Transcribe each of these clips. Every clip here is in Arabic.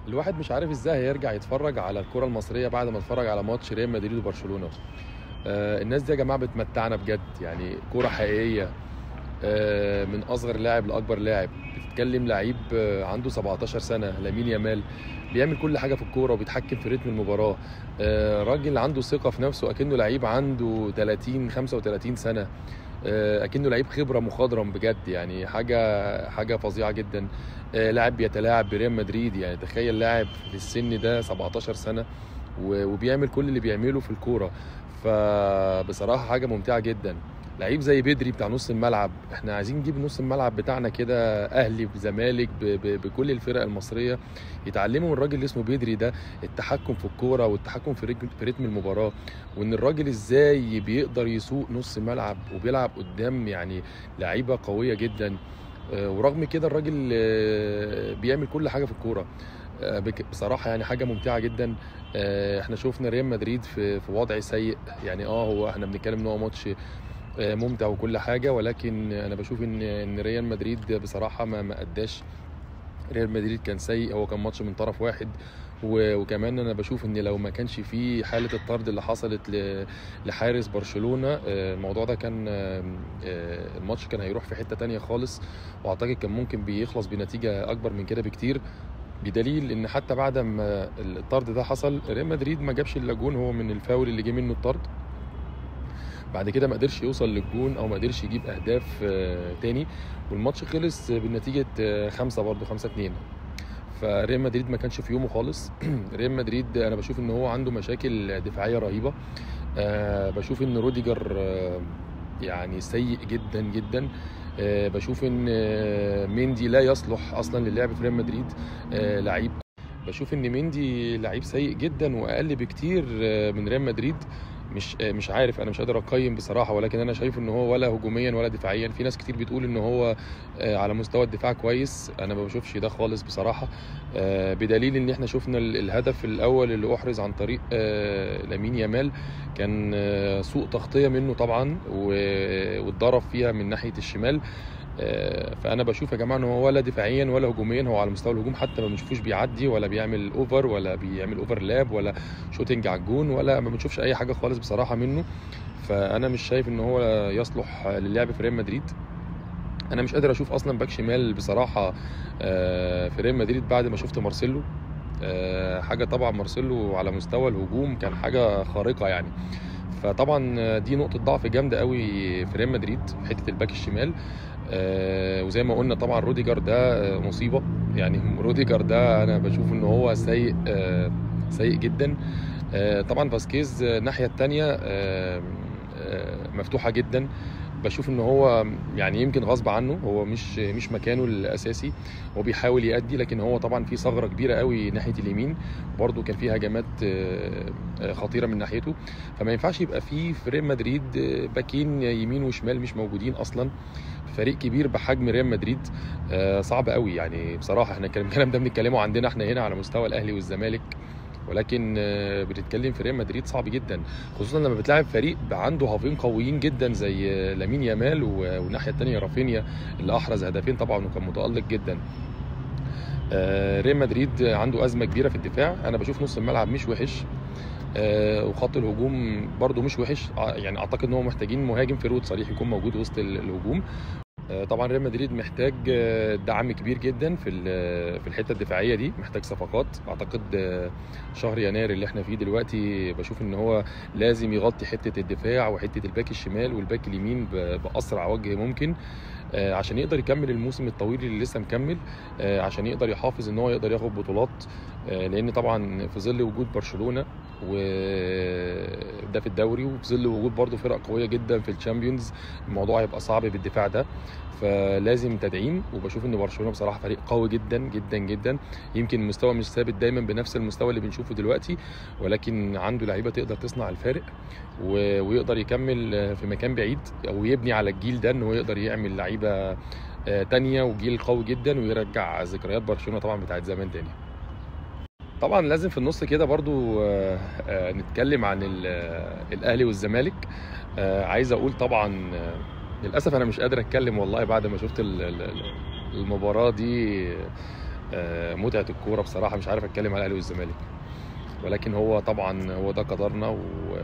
الواحد مش عارف ازاي هيرجع يتفرج على الكرة المصرية بعد ما اتفرج على ماتش ريال مدريد وبرشلونة. الناس دي يا جماعة بتمتعنا بجد، يعني كرة حقيقية. من أصغر لاعب لأكبر لاعب، بتتكلم لعيب عنده 17 سنة، لامين يامال، بيعمل كل حاجة في الكورة وبيتحكم في رتم المباراة. راجل عنده ثقة في نفسه، أكنه لعيب عنده 30 35 سنة. اكنه لعيب خبره مخضرم بجد، يعني حاجه فظيعه جدا. لاعب بيتلاعب بريال مدريد، يعني تخيل لاعب في السن ده 17 سنه وبيعمل كل اللي بيعمله في الكوره. فبصراحه حاجه ممتعه جدا. لعيب زي بدري بتاع نص الملعب، احنا عايزين نجيب نص الملعب بتاعنا كده، اهلي بزمالك بكل الفرق المصريه يتعلموا من الراجل اللي اسمه بدري ده التحكم في الكوره والتحكم في رتم المباراه، وان الراجل ازاي بيقدر يسوق نص ملعب وبيلعب قدام يعني لعيبه قويه جدا. ورغم كده الراجل بيعمل كل حاجه في الكوره. بصراحه يعني حاجه ممتعه جدا. احنا شفنا ريال مدريد في وضع سيء، يعني هو احنا بنتكلم ان هو ماتش ممتع وكل حاجه، ولكن انا بشوف ان ريال مدريد بصراحه ما اداش. ريال مدريد كان سيء، هو كان ماتش من طرف واحد. وكمان انا بشوف ان لو ما كانش في حاله الطرد اللي حصلت لحارس برشلونه، الموضوع ده كان الماتش كان هيروح في حته تانية خالص، واعتقد كان ممكن بيخلص بنتيجه اكبر من كده بكتير. بدليل ان حتى بعد ما الطرد ده حصل ريال مدريد ما جابش الا جون، هو من الفاول اللي جه منه الطرد. بعد كده ما قدرش يوصل للجون او ما قدرش يجيب اهداف تاني، والماتش خلص بنتيجه 5 برضه 5-2. فريال مدريد ما كانش في يومه خالص. ريال مدريد انا بشوف ان هو عنده مشاكل دفاعيه رهيبه. بشوف ان روديجر يعني سيء جدا جدا. بشوف ان ميندي لا يصلح اصلا للعب في ريال مدريد. لعيب بشوف ان ميندي لعيب سيء جدا واقل بكتير من ريال مدريد. مش عارف، انا مش قادر اقيم بصراحه، ولكن انا شايف ان هو ولا هجوميا ولا دفاعيا. في ناس كتير بتقول ان هو على مستوى الدفاع كويس، انا ما بشوفش ده خالص بصراحه. بدليل ان احنا شفنا الهدف الاول اللي احرز عن طريق لامين يامال، كان سوء تغطيه منه طبعا واتضرب فيها من ناحيه الشمال. فانا بشوف يا جماعه ان هو ولا دفاعيا ولا هجوميا، هو على مستوى الهجوم حتى ما بنشوفوش بيعدي ولا بيعمل اوفر ولا بيعمل اوفرلاب ولا شوتنج على الجون، ولا ما بنشوفش اي حاجه خالص بصراحه منه. فانا مش شايف ان هو يصلح للعب في ريال مدريد. انا مش قادر اشوف اصلا باك شمال بصراحه في ريال مدريد بعد ما شفت مارسيلو. حاجه طبعا مارسيلو على مستوى الهجوم كان حاجه خارقه يعني. فطبعا دي نقطه ضعف جامده قوي في ريال مدريد، حته الباك الشمال. وزي ما قلنا طبعا روديجر ده مصيبه، يعني روديجر ده انا بشوف ان هو سيء، سيء جدا. طبعا فاسكيز الناحيه الثانيه مفتوحه جدا. بشوف ان هو يعني يمكن غصب عنه، هو مش مكانه الاساسي. هو بيحاول يأدي، لكن هو طبعا في ثغره كبيره قوي ناحيه اليمين، برضه كان في هجمات خطيره من ناحيته. فما ينفعش يبقى في ريال مدريد باكين يمين وشمال مش موجودين اصلا. فريق كبير بحجم ريال مدريد صعب قوي يعني بصراحه. احنا الكلام ده بنتكلمه عندنا احنا هنا على مستوى الاهلي والزمالك، ولكن بتتكلم في ريال مدريد صعب جدا، خصوصا لما بتلاعب فريق عنده هافين قويين جدا زي لامين يامال، والناحيه الثانيه رافينيا اللي احرز هدفين طبعا وكان متالق جدا. ريال مدريد عنده ازمه كبيره في الدفاع. انا بشوف نص الملعب مش وحش، وخط الهجوم برده مش وحش. يعني اعتقد ان هو محتاجين مهاجم فيرود صريح يكون موجود وسط الهجوم. طبعا ريال مدريد محتاج دعم كبير جدا في الحته الدفاعيه دي، محتاج صفقات. اعتقد شهر يناير اللي احنا فيه دلوقتي بشوف ان هو لازم يغطي حته الدفاع وحته الباك الشمال والباك اليمين باسرع وجه ممكن، عشان يقدر يكمل الموسم الطويل اللي لسه مكمل، عشان يقدر يحافظ ان هو يقدر ياخد بطولات. لان طبعا في ظل وجود برشلونه وده في الدوري، وفي ظل وجود برضه فرق قويه جدا في الشامبيونز، الموضوع هيبقى صعب بالدفاع ده. فلازم تدعيم. وبشوف ان برشلونه بصراحه فريق قوي جدا جدا جدا. يمكن المستوى مش ثابت دايما بنفس المستوى اللي بنشوفه دلوقتي، ولكن عنده لعيبه تقدر تصنع الفارق ويقدر يكمل في مكان بعيد، او يبني على الجيل ده ان هو يقدر يعمل لعيبه تانية وجيل قوي جدا، ويرجع ذكريات برشلونه طبعا بتاعت زمان تاني. طبعا لازم في النص كده برضو نتكلم عن الاهلي والزمالك. عايز اقول طبعا للاسف انا مش قادر اتكلم والله بعد ما شفت المباراه دي. متعه الكوره بصراحه مش عارف اتكلم على الاهلي والزمالك، ولكن هو طبعا هو ده قدرنا،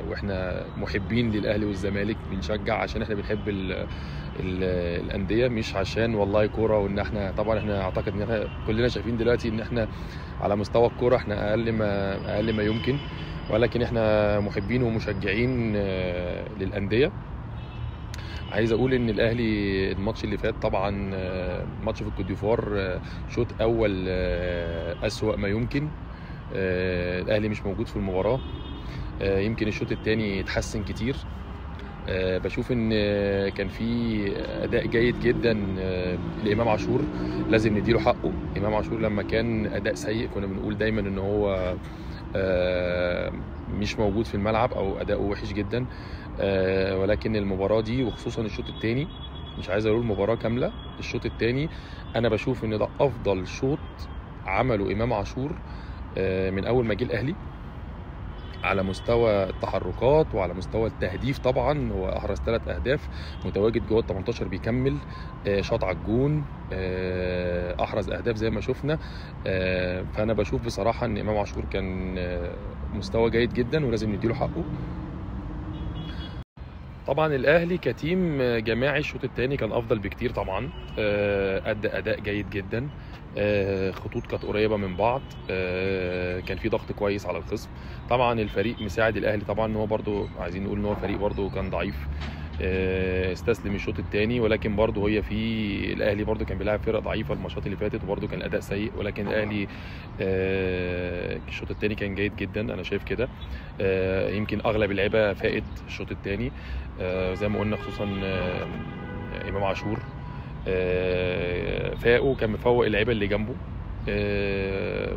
واحنا محبين للاهلي والزمالك، بنشجع عشان احنا بنحب الانديه، مش عشان والله كوره. وان احنا طبعا احنا اعتقد ان احنا كلنا شايفين دلوقتي ان احنا على مستوى الكوره احنا اقل ما يمكن، ولكن احنا محبين ومشجعين للانديه. عايز اقول ان الاهلي الماتش اللي فات طبعا ماتش في الكوت ديفوار شوط اول اسوأ ما يمكن. الاهلي مش موجود في المباراه، يمكن الشوط الثاني اتحسن كتير. بشوف ان كان في اداء جيد جدا لامام عاشور، لازم نديله حقه. امام عاشور لما كان اداء سيء كنا بنقول دايما ان هو مش موجود في الملعب او اداؤه وحش جدا، ولكن المباراه دي وخصوصا الشوط الثاني، مش عايز اقول المباراه كامله، الشوط الثاني انا بشوف ان ده افضل شوط عمله امام عاشور من اول ما جه الاهلي، على مستوى التحركات وعلى مستوى التهديف. طبعا هو احرز 3 اهداف، متواجد جوه ال 18 بيكمل، شاط على الجون، احرز اهداف زي ما شفنا. فانا بشوف بصراحه ان امام عاشور كان مستوى جيد جدا ولازم نديله حقه. طبعا الاهلي كتيم جماعي الشوط الثاني كان افضل بكتير طبعا، ادى اداء جيد جدا، خطوط كانت قريبه من بعض، كان في ضغط كويس على الخصم. طبعا الفريق مساعد الاهلي طبعا ان هو برده عايزين نقول ان هو فريق برده كان ضعيف، استسلم الشوط الثاني، ولكن برده هي في الاهلي برده كان بيلعب فرق ضعيفه الماتشات اللي فاتت وبرده كان الاداء سيء، ولكن الاهلي الشوط الثاني كان جيد جدا انا شايف كده. يمكن اغلب اللعيبه فائت الشوط الثاني زي ما قلنا، خصوصا امام عاشور فاقه كان مفوق اللعيبه اللي جنبه،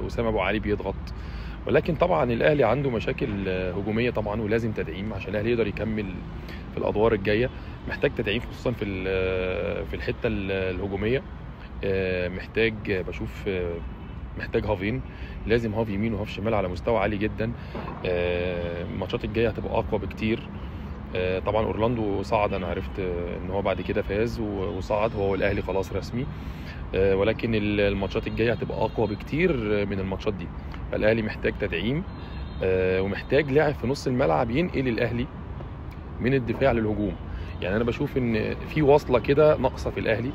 وسام ابو علي بيضغط. ولكن طبعا الاهلي عنده مشاكل هجوميه طبعا ولازم تدعيم عشان الاهلي يقدر يكمل في الادوار الجايه، محتاج تدعيم خصوصا في الحته الهجوميه. محتاج بشوف محتاج هافين، لازم هاف يمين وهاف شمال على مستوى عالي جدا. الماتشات الجايه هتبقى اقوى بكتير. طبعا اورلاندو صعد، انا عرفت ان هو بعد كده فاز وصعد هو والاهلي خلاص رسمي، ولكن الماتشات الجايه هتبقى اقوى بكتير من الماتشات دي. فالاهلي محتاج تدعيم، ومحتاج لاعب في نص الملعب ينقل الاهلي من الدفاع للهجوم. يعني انا بشوف ان في وصله كده ناقصه في الاهلي،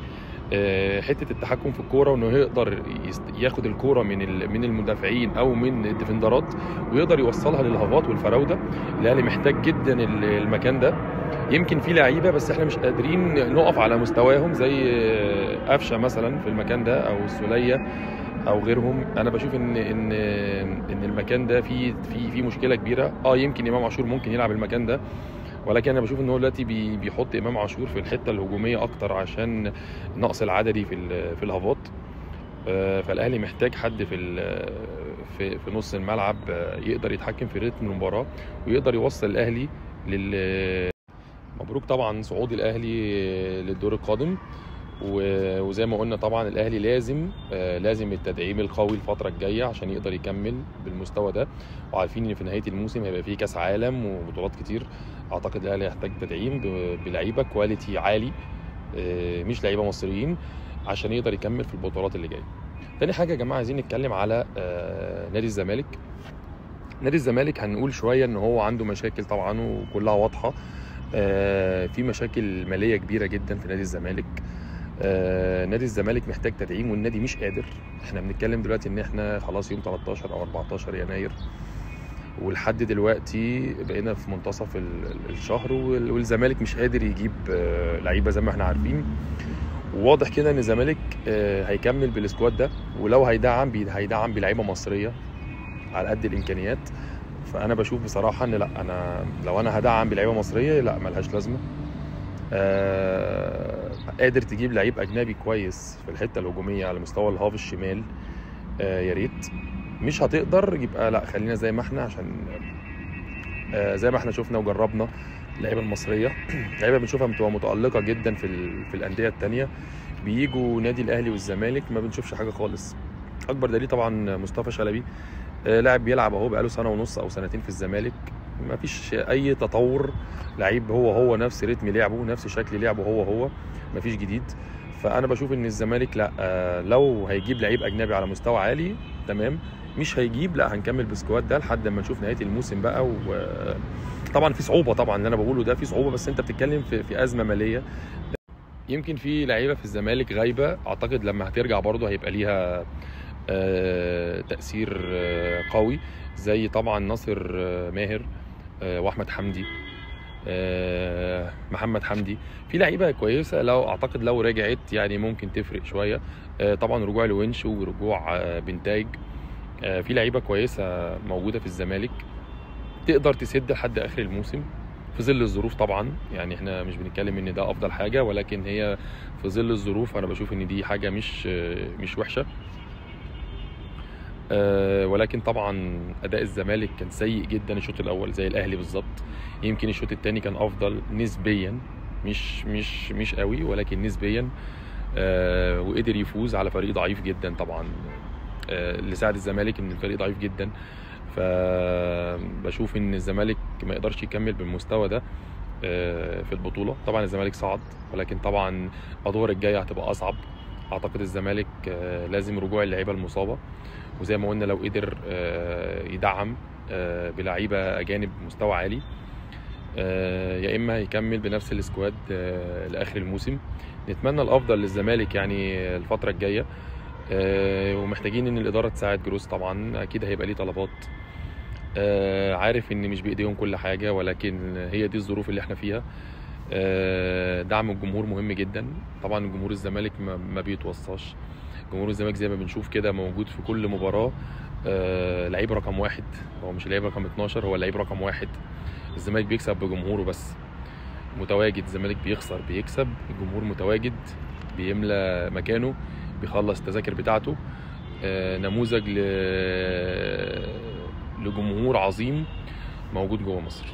حته التحكم في الكوره، وانه يقدر ياخد الكوره من المدافعين او من الديفندرات ويقدر يوصلها للهافات والفراوده. الاهلي محتاج جدا المكان ده. يمكن في لعيبه بس احنا مش قادرين نقف على مستواهم زي قفشه مثلا في المكان ده او السوليه او غيرهم. انا بشوف ان المكان ده فيه مشكله كبيره. يمكن امام عاشور ممكن يلعب المكان ده، ولكن انا بشوف ان هو دلوقتي بيحط امام عاشور في الحته الهجوميه اكتر عشان نقص العددي في الهافات. فالاهلي محتاج حد في نص الملعب يقدر يتحكم في رتم المباراه ويقدر يوصل الاهلي مبروك طبعا صعود الاهلي للدور القادم. وزي ما قلنا طبعا الاهلي لازم التدعيم القوي الفتره الجايه عشان يقدر يكمل بالمستوى ده، وعارفين ان في نهايه الموسم هيبقى فيه كاس عالم وبطولات كتير. اعتقد الاهلي يحتاج تدعيم بلعيبه كواليتي عالي، مش لعيبه مصريين، عشان يقدر يكمل في البطولات اللي جايه. تاني حاجه يا جماعه عايزين نتكلم على نادي الزمالك. نادي الزمالك هنقول شويه ان هو عنده مشاكل طبعا وكلها واضحه، في مشاكل ماليه كبيره جدا في نادي الزمالك. نادي الزمالك محتاج تدعيم والنادي مش قادر. احنا بنتكلم دلوقتي ان احنا خلاص يوم 13 او 14 يناير، ولحد دلوقتي بقينا في منتصف الشهر والزمالك مش قادر يجيب لعيبه زي ما احنا عارفين. وواضح كده ان الزمالك هيكمل بالسكواد ده، ولو هيدعم بلعيبه مصريه على قد الامكانيات. فانا بشوف بصراحه ان لا، لو انا هدعم بلعيبه مصريه لا ملهاش لازمه. قادر تجيب لعيب اجنبي كويس في الحته الهجوميه على مستوى الهاف الشمال، يا ريت. مش هتقدر يبقى لا، خلينا زي ما احنا، عشان زي ما احنا شفنا وجربنا اللعيبه المصريه لعيبه بنشوفها بتبقى متالقه جدا في الانديه الثانيه، بيجوا نادي الاهلي والزمالك ما بنشوفش حاجه خالص. اكبر دليل طبعا مصطفى شلبي، لاعب بيلعب اهو بقاله سنه ونص او سنتين في الزمالك، ما فيش اي تطور. لعيب هو نفس رتم لعبه، نفس شكل لعبه هو ما فيش جديد. فانا بشوف ان الزمالك لا، لو هيجيب لعيب اجنبي على مستوى عالي تمام، مش هيجيب لا، هنكمل بالسكواد ده لحد ما نشوف نهايه الموسم بقى. وطبعا في صعوبه، طبعا اللي انا بقوله ده في صعوبه، بس انت بتتكلم في ازمه ماليه. يمكن في لعيبه في الزمالك غايبه، اعتقد لما هترجع برضه هيبقى ليها تاثير قوي، زي طبعا ناصر ماهر واحمد حمدي، محمد حمدي. في لعيبه كويسه، لو اعتقد لو رجعت يعني ممكن تفرق شويه. طبعا رجوع لونش ورجوع بنتايج، في لعيبه كويسه موجوده في الزمالك تقدر تسد لحد اخر الموسم في ظل الظروف. طبعا يعني احنا مش بنتكلم ان ده افضل حاجه، ولكن هي في ظل الظروف انا بشوف ان دي حاجه مش وحشه. ولكن طبعا اداء الزمالك كان سيء جدا الشوط الاول زي الاهلي بالظبط. يمكن الشوط الثاني كان افضل نسبيا، مش قوي ولكن نسبيا. وقدر يفوز على فريق ضعيف جدا طبعا. اللي ساعد الزمالك ان الفريق ضعيف جدا، فبشوف ان الزمالك ما يقدرش يكمل بالمستوى ده في البطوله. طبعا الزمالك صعد، ولكن طبعا الادوار الجايه هتبقى اصعب. اعتقد الزمالك لازم رجوع اللعيبه المصابه، وزي ما قلنا لو قدر يدعم بلعيبه اجانب مستوى عالي، يا اما هيكمل بنفس السكواد لاخر الموسم. نتمنى الافضل للزمالك يعني الفتره الجايه، ومحتاجين ان الاداره تساعد جروس. طبعا اكيد هيبقى ليه طلبات، عارف ان مش بايديهم كل حاجه، ولكن هي دي الظروف اللي احنا فيها. دعم الجمهور مهم جدا. طبعا جمهور الزمالك ما بيتوصاش. جمهور الزمالك زي ما بنشوف كده موجود في كل مباراه، لعيب رقم واحد، هو مش لعيب رقم 12، هو لعيب رقم واحد. الزمالك بيكسب بجمهوره بس، متواجد. الزمالك بيخسر بيكسب، الجمهور متواجد بيملى مكانه، بيخلص التذاكر بتاعته. نموذج لجمهور عظيم موجود جوه مصر.